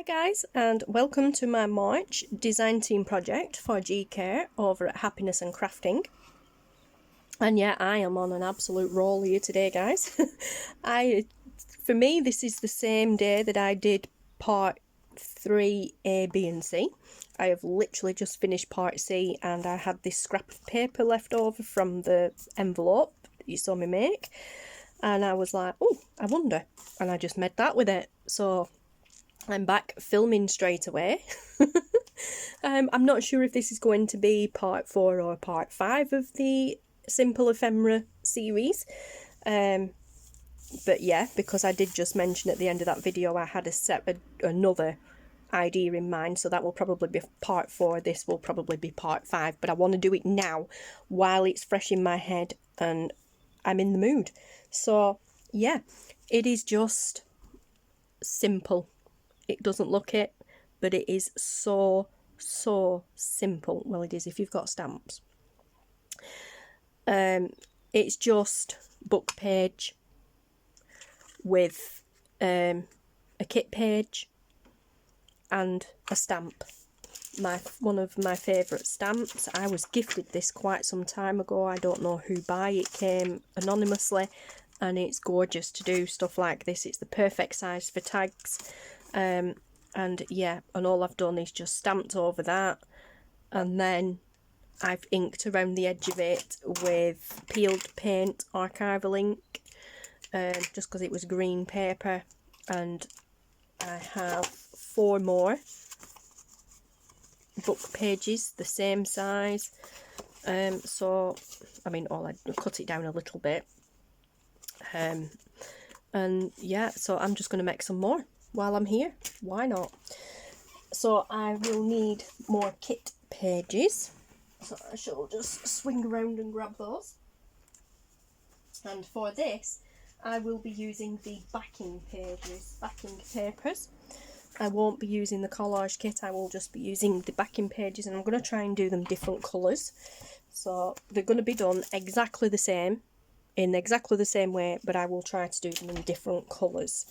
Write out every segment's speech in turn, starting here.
guys, and welcome to my March design team project for Kerr over at Happiness and Crafting. And yeah, I am on an absolute roll here today, guys. For me, this is the same day that I did part 3 A, B and C. I have literally just finished part C, and I had this scrap of paper left over from the envelope that you saw me make. And I was like, oh, I wonder. And I just made that with it. So I'm back filming straight away. I'm not sure if this is going to be part 4 or part 5 of the Simple Ephemera series. But yeah, because I did just mention at the end of that video I had another idea in mind, so that will probably be part 4. This will probably be part 5, but I want to do it now while it's fresh in my head and I'm in the mood. So yeah, it is just simple. It doesn't look it, but it is so simple. Well, it is if you've got stamps. It's just book page with a kit page and a stamp. One of my favourite stamps. I was gifted this quite some time ago. I don't know who by. It came anonymously, and it's gorgeous to do stuff like this. It's the perfect size for tags. And yeah, and all I've done is just stamped over that, and then I've inked around the edge of it with peeled paint archival ink, just because it was green paper. And I have 4 more book pages the same size, so I mean, I cut it down a little bit, and yeah, so I'm just going to make some more while I'm here. Why not? So I will need more kit pages, so I shall just swing around and grab those. And for this I will be using the backing papers. I won't be using the collage kit, I will just be using the backing pages, and I'm going to try and do them different colours. So they're going to be done exactly the same, in exactly the same way, but I will try to do them in different colours.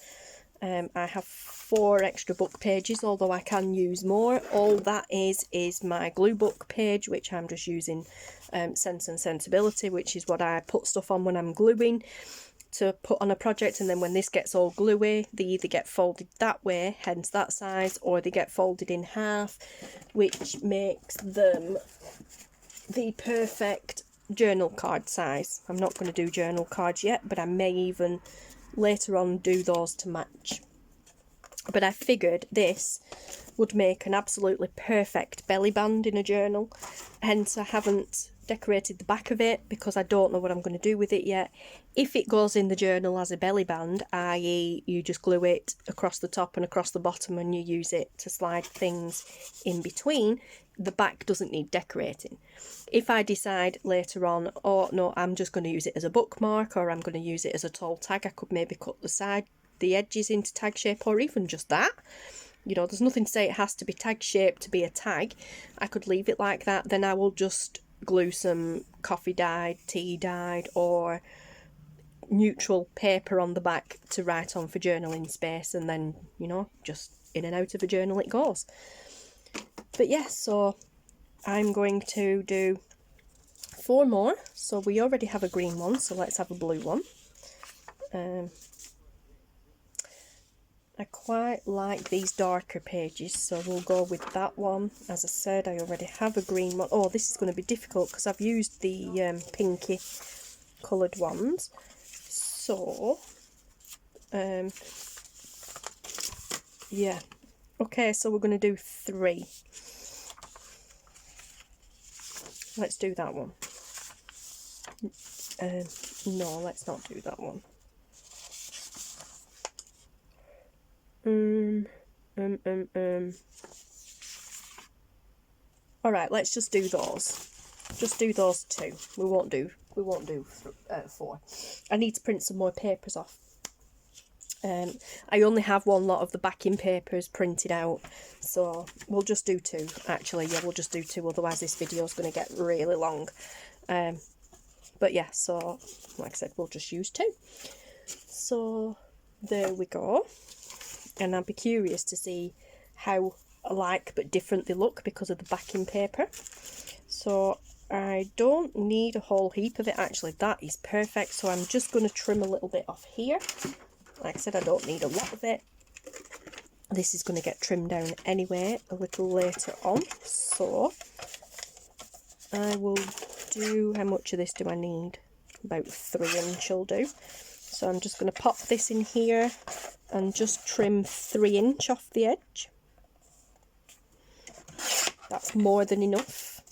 I have 4 extra book pages, although I can use more. All that is my glue book page, which I'm just using Sense and Sensibility, which is what I put stuff on when I'm gluing to put on a project, and then when this gets all gluey, they either get folded that way, hence that size, or they get folded in half, which makes them the perfect journal card size. I'm not going to do journal cards yet, but I may even later on do those to match. But I figured this would make an absolutely perfect belly band in a journal, hence I haven't decorated the back of it because I don't know what I'm going to do with it yet. If it goes in the journal as a belly band, i.e. you just glue it across the top and across the bottom and you use it to slide things in between, the back doesn't need decorating. If I decide later on, oh no, I'm just going to use it as a bookmark, or I'm going to use it as a tall tag, I could maybe cut the edges into tag shape, or even just that. You know, there's nothing to say it has to be tag shaped to be a tag. I could leave it like that. Then I will just glue some coffee dyed, tea dyed, or neutral paper on the back to write on for journaling space, and then, you know, just in and out of a journal it goes. But yeah, so I'm going to do 4 more. So we already have a green one, so let's have a blue one. I quite like these darker pages, so we'll go with that one. As I said, I already have a green one. Oh, this is going to be difficult because I've used the pinky coloured ones. So, yeah. Okay, so we're going to do 3. Let's do that one. No, let's not do that one. Alright, let's just do those. Just do those 2. We won't do 4. I need to print some more papers off. I only have one lot of the backing papers printed out, so we'll just do 2. Actually, yeah, we'll just do 2, otherwise this video is going to get really long. But yeah, so like I said, we'll just use 2. So there we go. And I'd be curious to see how alike but different they look because of the backing paper. So I don't need a whole heap of it, actually. That is perfect. So I'm just going to trim a little bit off here. Like I said, I don't need a lot of it. This is going to get trimmed down anyway a little later on. So I will do, how much of this do I need? About 3 inch will do. So I'm just going to pop this in here and just trim 3 inch off the edge. That's more than enough.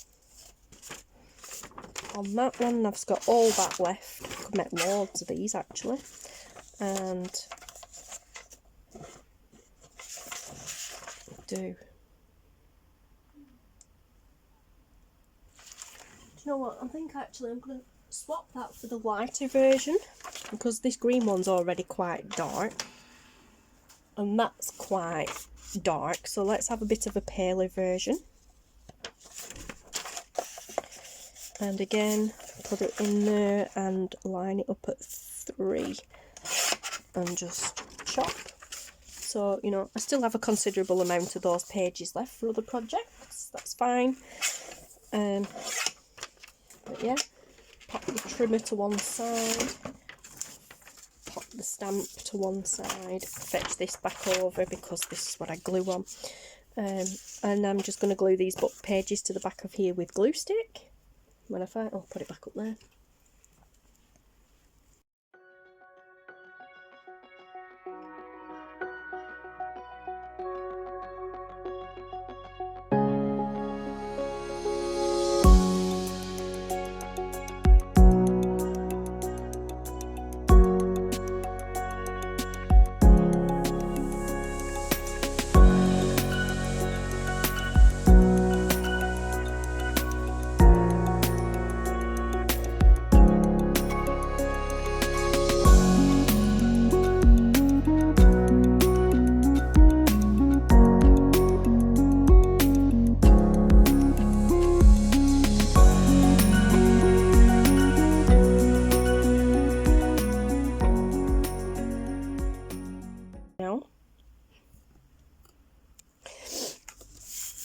On that one, I've got all that left. I could make loads of these actually. And do you know what? I think actually I'm going to swap that for the lighter version, because this green one's already quite dark and that's quite dark, so let's have a bit of a paler version. And again, put it in there and line it up at 3 and just chop. So, you know, I still have a considerable amount of those pages left for other projects, that's fine. But yeah, pop the trimmer to one side, pop the stamp to one side, fetch this back over because this is what I glue on. And I'm just going to glue these book pages to the back of here with glue stick. When I find, I'll put it back up there.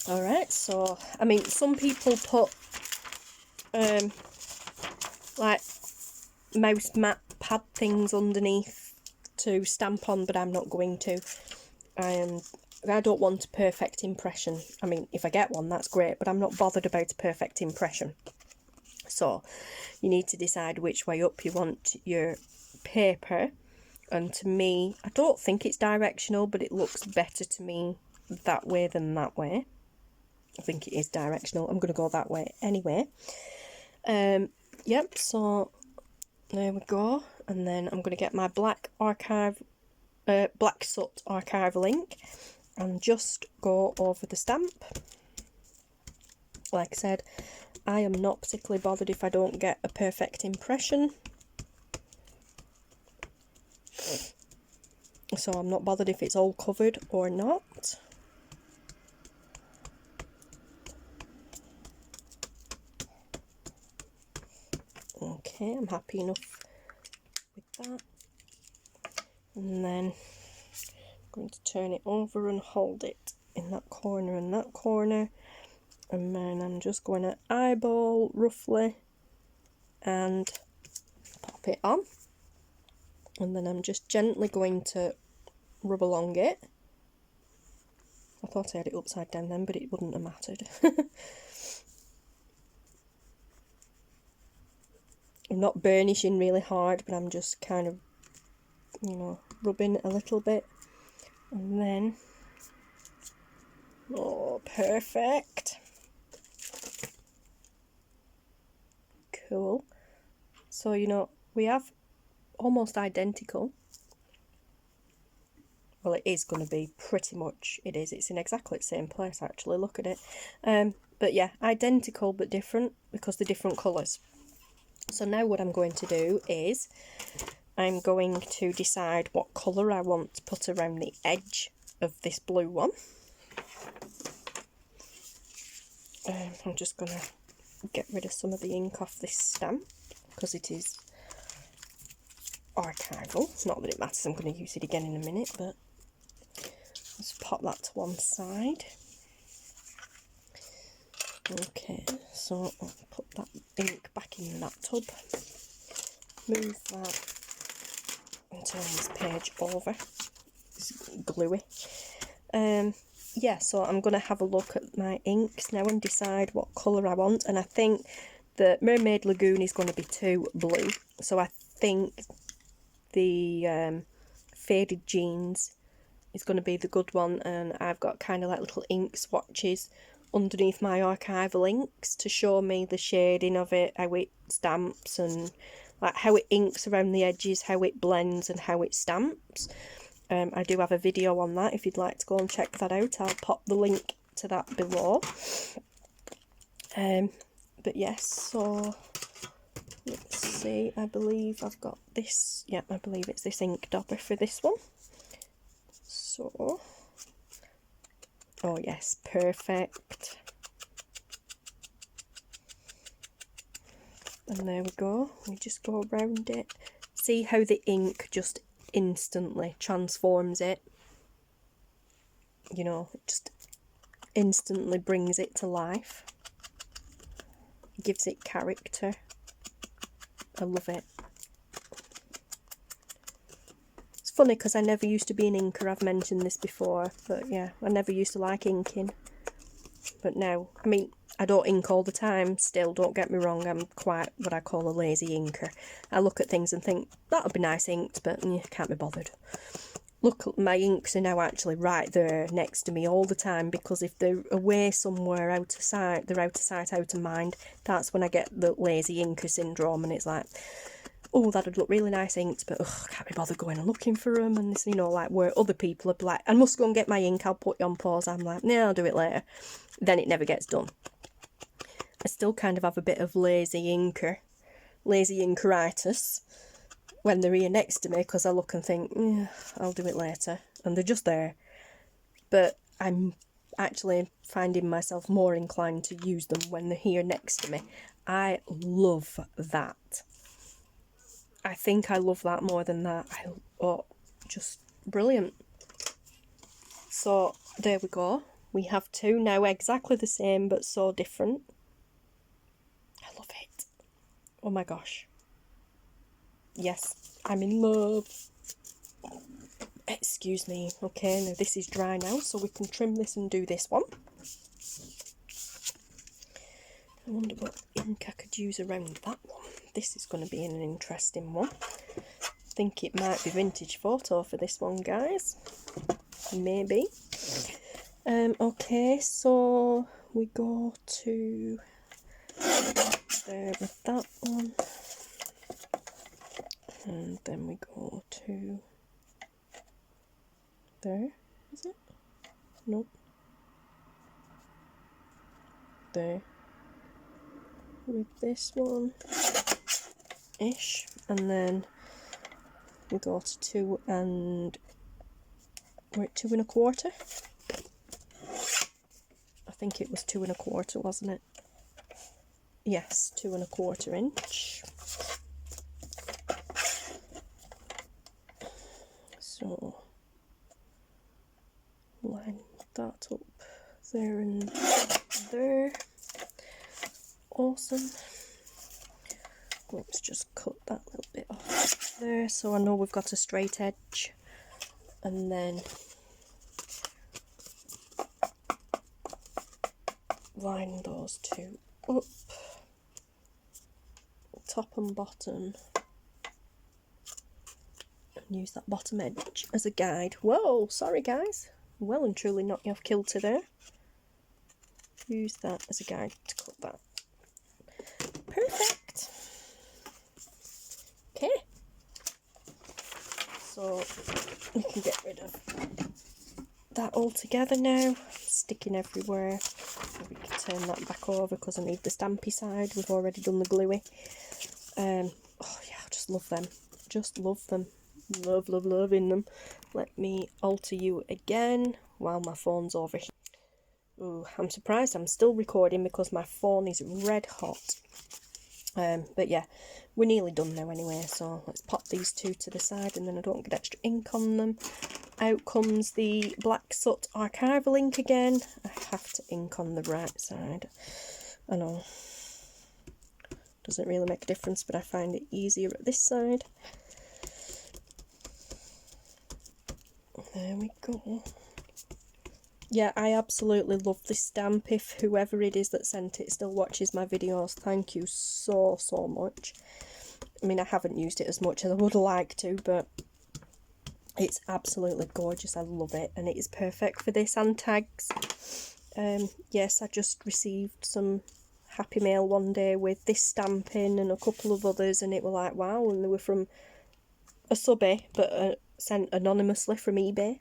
Alright, so I mean, some people put like mouse mat pad things underneath to stamp on, but I'm not going to. I don't want a perfect impression. I mean, if I get one, that's great, but I'm not bothered about a perfect impression. So you need to decide which way up you want your paper. And to me, I don't think it's directional, but it looks better to me that way than that way. I think it is directional. I'm going to go that way anyway. Yep, so there we go. And then I'm going to get my black soot archival ink and just go over the stamp. Like I said, I am not particularly bothered if I don't get a perfect impression. So I'm not bothered if it's all covered or not. Okay, I'm happy enough with that. And then I'm going to turn it over and hold it in that corner and that corner. And then I'm just going to eyeball roughly and pop it on. And then I'm just gently going to rub along it. I thought I had it upside down then, but it wouldn't have mattered. I'm not burnishing really hard, but I'm just kind of, you know, rubbing a little bit. And then, oh, perfect. Cool. So, you know, we have almost identical. Well, it is going to be pretty much, it is. It's in exactly the same place, actually. Look at it. But yeah, identical but different because they're different colours. So now what I'm going to do is I'm going to decide what colour I want to put around the edge of this blue one. I'm just going to get rid of some of the ink off this stamp because it is archival. Not that it matters, I'm going to use it again in a minute, but let's pop that to one side. Okay, so I'll put that ink back in that tub. Move that and turn this page over. It's gluey. Yeah, so I'm going to have a look at my inks now and decide what colour I want. And I think the Mermaid Lagoon is going to be too blue. So I think the Faded Jeans is going to be the good one. And I've got kind of like little ink swatches underneath my archival inks to show me the shading of it, how it stamps, and like how it inks around the edges, how it blends and how it stamps. I do have a video on that if you'd like to go and check that out. I'll pop the link to that below. But yes, so let's see, I believe I've got this, yeah, I believe it's this ink dauber for this one. So, oh yes, perfect. And there we go, we just go around it. See how the ink just instantly transforms it, you know, it just instantly brings it to life, gives it character. I love it. It's funny because I never used to be an inker, I've mentioned this before, but yeah, I never used to like inking, but now, I mean, I don't ink all the time still, don't get me wrong, I'm quite what I call a lazy inker. I look at things and think, that would be nice inked, but can't be bothered. Look, my inks are now actually right there next to me all the time, because if they're away somewhere out of sight, they're out of sight, out of mind, that's when I get the lazy inker syndrome, and it's like, oh, that'd look really nice inked, but ugh, can't be bothered going and looking for them, and this, you know, like where other people are like, I must go and get my ink, I'll put you on pause, I'm like, yeah, I'll do it later, then it never gets done. I still kind of have a bit of lazy inkeritis when they're here next to me, because I look and think, I'll do it later, and they're just there. But I'm actually finding myself more inclined to use them when they're here next to me. I love that. I think I love that more than that. Oh, just brilliant. So there we go. We have two now, exactly the same but so different. I love it. Oh my gosh. Yes, I'm in love. Excuse me. Okay, now this is dry now, so we can trim this and do this one. I wonder what ink I could use around that one. This is going to be an interesting one. I think it might be vintage photo for this one, guys. Maybe. Okay, so we go to there with that one, and then we go to there, is it? Nope. There. With this one, ish, and then we go to 2 and, we're at 2 1/4. I think it was 2 1/4, wasn't it? Yes, 2 1/4 inch. So line that up there and there. Awesome. Let's just cut that little bit off there, so I know we've got a straight edge, and then line those two up, top and bottom, and use that bottom edge as a guide. Whoa, sorry guys, well and truly knocked you off kilter there. Use that as a guide to cut that. Perfect. Okay, so we can get rid of that all together now. Sticking everywhere. We can turn that back over because I need the stampy side. We've already done the gluey. Oh yeah, I just love them. Just love them. Loving them. Let me alter you again while my phone's over here. Ooh, I'm surprised I'm still recording because my phone is red hot. But yeah, we're nearly done now anyway, so let's pop these two to the side and then I don't get extra ink on them. out comes the Black Soot archival ink again. I have to ink on the right side. I know, doesn't really make a difference, but I find it easier at this side. There we go. Yeah, I absolutely love this stamp. If whoever it is that sent it still watches my videos, thank you so much. I mean, I haven't used it as much as I would like to, but it's absolutely gorgeous. I love it, and it is perfect for this and tags. Yes, I just received some Happy Mail one day with this stamp in and a couple of others, and it were like, wow, and they were from a subby, but sent anonymously from eBay.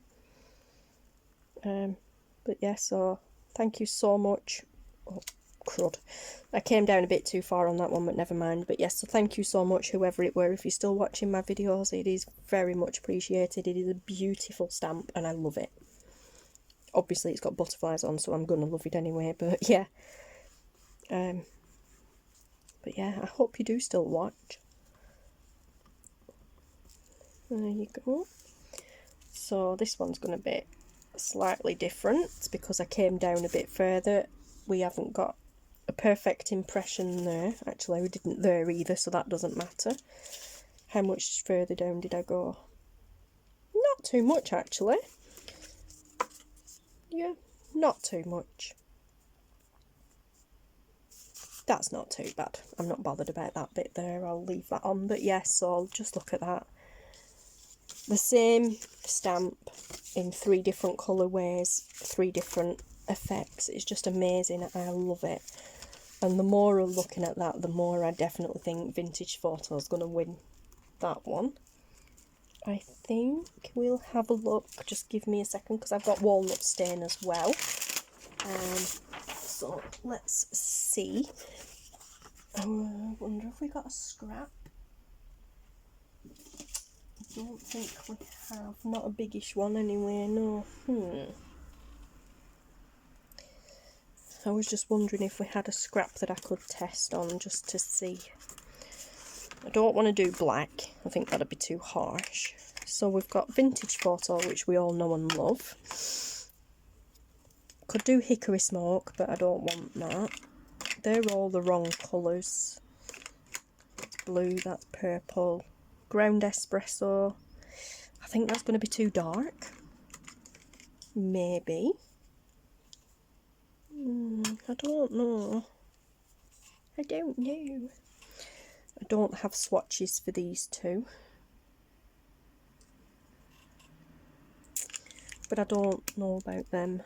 But yeah, so thank you so much. Oh, crud. I came down a bit too far on that one, but never mind. But yes, so thank you so much, whoever it were. If you're still watching my videos, it is very much appreciated. It is a beautiful stamp, and I love it. Obviously, it's got butterflies on, so I'm going to love it anyway, but yeah. But yeah, I hope you do still watch. There you go. So this one's going to be slightly different because I came down a bit further. We haven't got a perfect impression there. Actually, we didn't there either, so that doesn't matter. How much further down did I go? Not too much, actually. Yeah, not too much. That's not too bad. I'm not bothered about that bit there. I'll leave that on. But yes, so I'll just look at that. The same stamp in 3 different colourways, 3 different effects. It's just amazing. I love it. And the more I'm looking at that, the more I definitely think Vintage Photo is going to win that one. I think we'll have a look. Just give me a second because I've got Walnut Stain as well. So let's see. I wonder if we got a scrap. I don't think we have. Not a biggish one anyway, no. I was just wondering if we had a scrap that I could test on just to see. I don't want to do black. I think that'd be too harsh. So we've got Vintage Photo, which we all know and love. Could do Hickory Smoke, but I don't want that. They're all the wrong colours. Blue, that's purple. Ground Espresso. I think that's going to be too dark. Maybe. I don't know. I don't know. I don't have swatches for these two. But I don't know about them.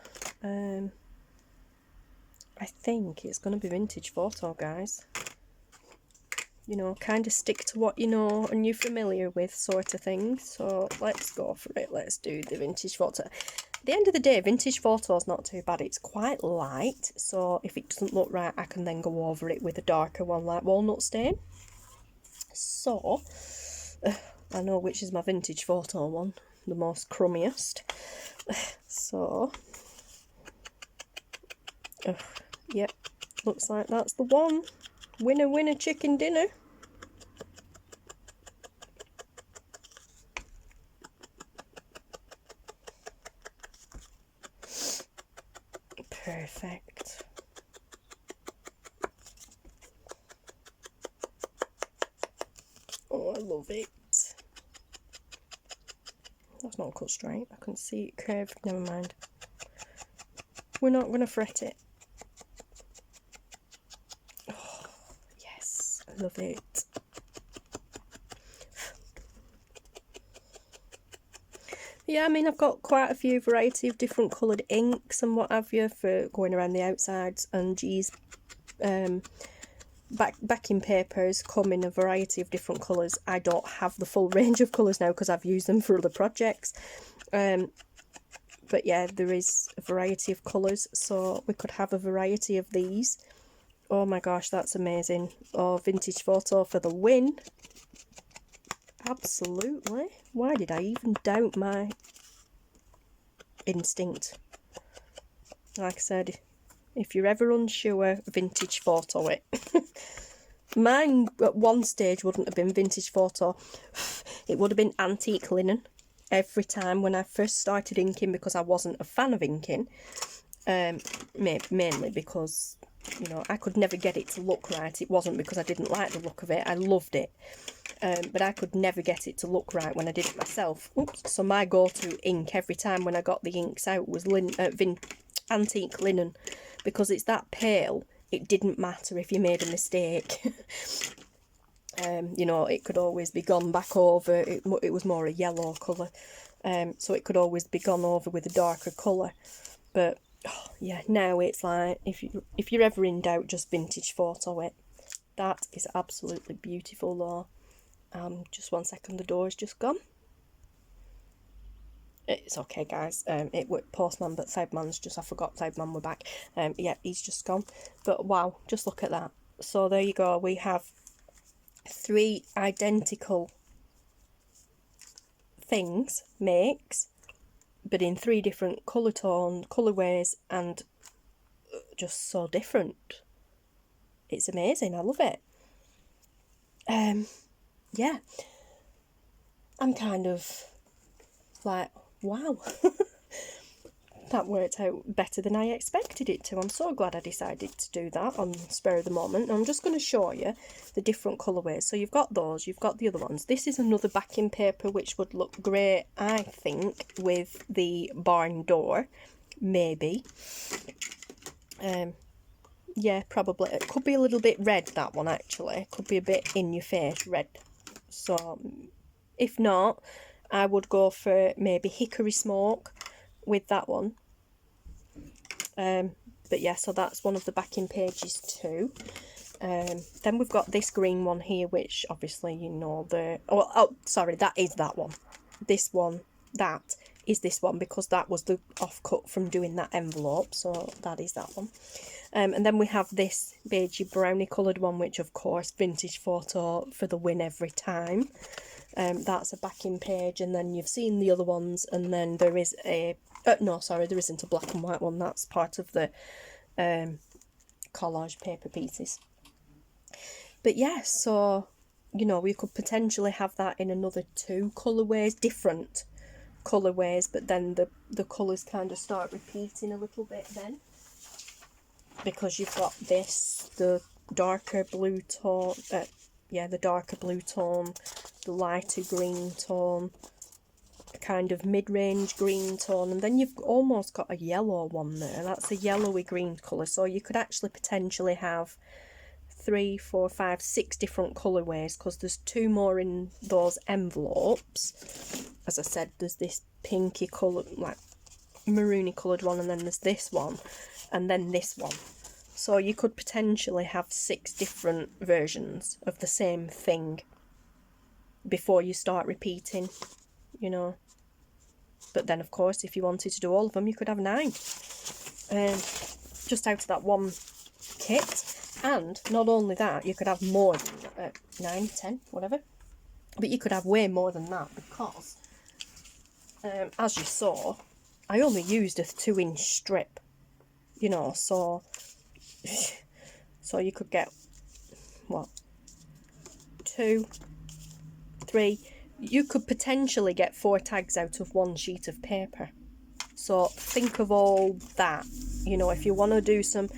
I think it's going to be Vintage Photo, guys. You know, kind of stick to what you know and you're familiar with, sort of thing. So let's go for it. Let's do the Vintage Photo. At the end of the day, Vintage Photo is not too bad. It's quite light, so if it doesn't look right, I can then go over it with a darker one like Walnut Stain. So, I know which is my Vintage Photo one, the most crummiest. So, yep, looks like that's the one. Winner, winner, chicken dinner. Perfect. Oh, I love it. That's not cut straight. I can see it curved. Never mind. We're not going to fret it. Oh, yes. I love it. Yeah, I mean, I've got quite a few variety of different coloured inks and what have you for going around the outsides, and geez, backing papers come in a variety of different colours. I don't have the full range of colours now because I've used them for other projects, but yeah, there is a variety of colours, so we could have a variety of these. Oh my gosh, that's amazing. Oh, Vintage Photo for the win. Absolutely. Why did I even doubt my instinct? Like I said, if you're ever unsure, Vintage Photo it. Mine at one stage wouldn't have been Vintage Photo. It would have been antique linen. every time when I first started inking, because I wasn't a fan of inking, mainly because, you know, I could never get it to look right. It wasn't because I didn't like the look of it, I loved it, but I could never get it to look right when I did it myself. Oops. So my go-to ink every time when I got the inks out was antique linen, because it's that pale, it didn't matter if you made a mistake. You know, it could always be gone back over. It was more a yellow colour, so it could always be gone over with a darker colour. But oh, yeah, now it's like, if you're ever in doubt, just vintage photo it. That is absolutely beautiful though. Just 1 second, the door is just gone. It's okay, guys. It worked postman, but Sideman's just, I forgot Sideman were back. Yeah, he's just gone. But wow, just look at that. So there you go. We have 3 identical makes, but in 3 different colourways, and just so different. It's amazing. I love it. Yeah, I'm kind of like, wow. That worked out better than I expected it to. I'm so glad I decided to do that on spur of the moment. I'm just going to show you the different colourways. So you've got those, you've got the other ones. This is another backing paper which would look great, I think, with the barn door, maybe. Yeah, probably. It could be a little bit red, that one, actually. It could be a bit in your face red. So if not, I would go for maybe hickory smoke with that one. But yeah, so that's one of the backing pages too. Then we've got this green one here, which obviously, you know, sorry, that is that one. This one, that is this one, because that was the offcut from doing that envelope, so that is that one. And then we have this beigey brownie coloured one, which of course, vintage photo for the win every time. That's a backing page, and then you've seen the other ones, and then there is a no, sorry, there isn't a black and white one. That's part of the collage paper pieces. But yeah, so, you know, we could potentially have that in another 2 colourways, different colourways, but then the colours kind of start repeating a little bit then, because you've got this, the darker blue tone, yeah, the darker blue tone, the lighter green tone, a kind of mid-range green tone, and then you've almost got a yellow one there. That's a yellowy green colour, so you could actually potentially have 3, 4, 5, 6 different colourways, because there's 2 more in those envelopes. As I said, there's this pinky colour, like maroony coloured one, and then there's this one, and then this one. So you could potentially have 6 different versions of the same thing before you start repeating, you know. But then, of course, if you wanted to do all of them, you could have 9. Just out of that one kit. And not only that, you could have more than 9, 10, whatever. But you could have way more than that, because, as you saw, I only used a 2-inch strip, you know, so you could get, what, 2, 3, you could potentially get 4 tags out of 1 sheet of paper. So think of all that, you know, if you want to do some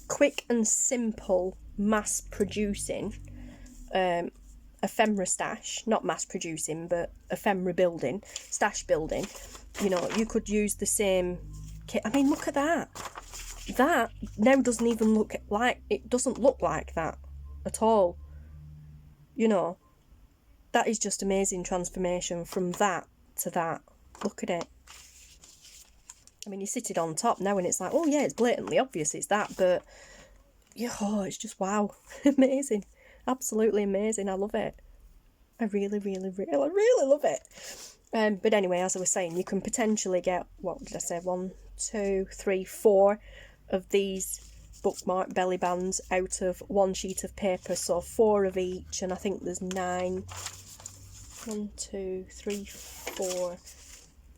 quick and simple mass producing, ephemera stash, not mass producing, but ephemera building, stash building, you know, you could use the same kit. I mean, look at that. That now doesn't even look like, it doesn't look like that at all. You know, that is just amazing transformation from that to that. Look at it. I mean, you sit it on top now and it's like, oh yeah, it's blatantly obvious it's that, but yeah, oh, it's just wow. Amazing. Absolutely amazing. I love it. I really, really, really love it. But anyway, as I was saying, you can potentially get, what did I say, 1, 2, 3, 4 of these bookmark belly bands out of 1 sheet of paper, so 4 of each, and I think there's 9. 1, 2, 3, 4,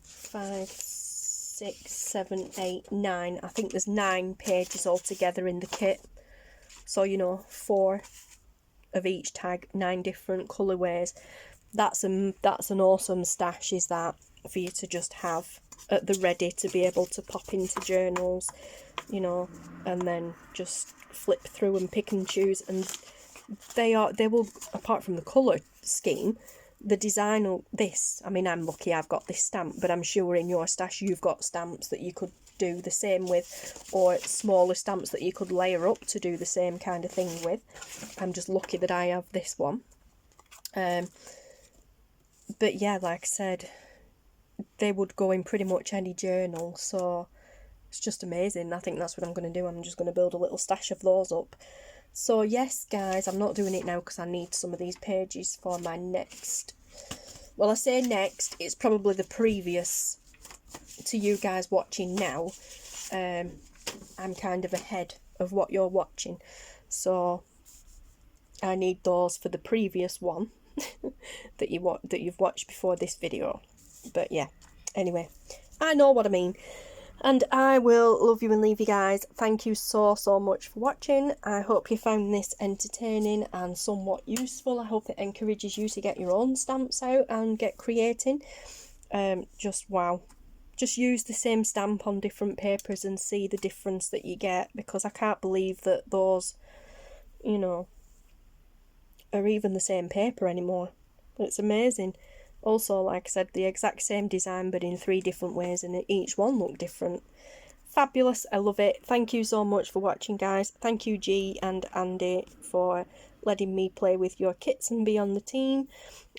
5, 6, 7, 8, 9. I think there's 9 pages altogether in the kit. So, you know, 4 of each tag, 9 different colourways. That's an awesome stash, is that. for you to just have at the ready to be able to pop into journals, you know, and then just flip through and pick and choose. And they will, apart from the colour scheme, the design of this, I mean, I'm lucky I've got this stamp, but I'm sure in your stash you've got stamps that you could do the same with, or smaller stamps that you could layer up to do the same kind of thing with. I'm just lucky that I have this one. But yeah, like I said, they would go in pretty much any journal, so it's just amazing. I think that's what I'm going to do. I'm just going to build a little stash of those up. So yes, guys, I'm not doing it now because I need some of these pages for my next, well, I say next, it's probably the previous to you guys watching now. I'm kind of ahead of what you're watching, so I need those for the previous one that you've watched before this video. But yeah, anyway, I know what I mean. And I will love you and leave you guys. Thank you so much for watching. I hope you found this entertaining and somewhat useful. I hope it encourages you to get your own stamps out and get creating. Just wow. Just use the same stamp on different papers and see the difference that you get, because I can't believe that those, you know, are even the same paper anymore. It's amazing. Also, like I said, the exact same design but in 3 different ways, and each one looked different. Fabulous. I love it. Thank you so much for watching, guys. Thank you, G and Andy, for letting me play with your kits and be on the team.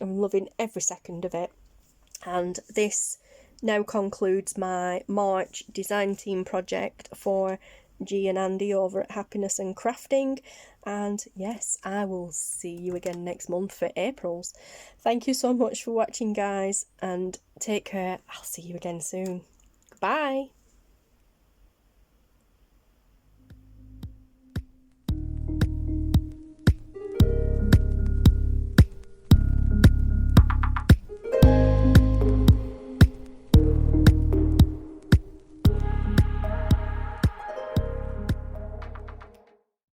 I'm loving every second of it. And this now concludes my March design team project for G and Andy over at Happiness and Crafting. And yes, I will see you again next month for April's. Thank you so much for watching, guys, and take care. I'll see you again soon. Bye.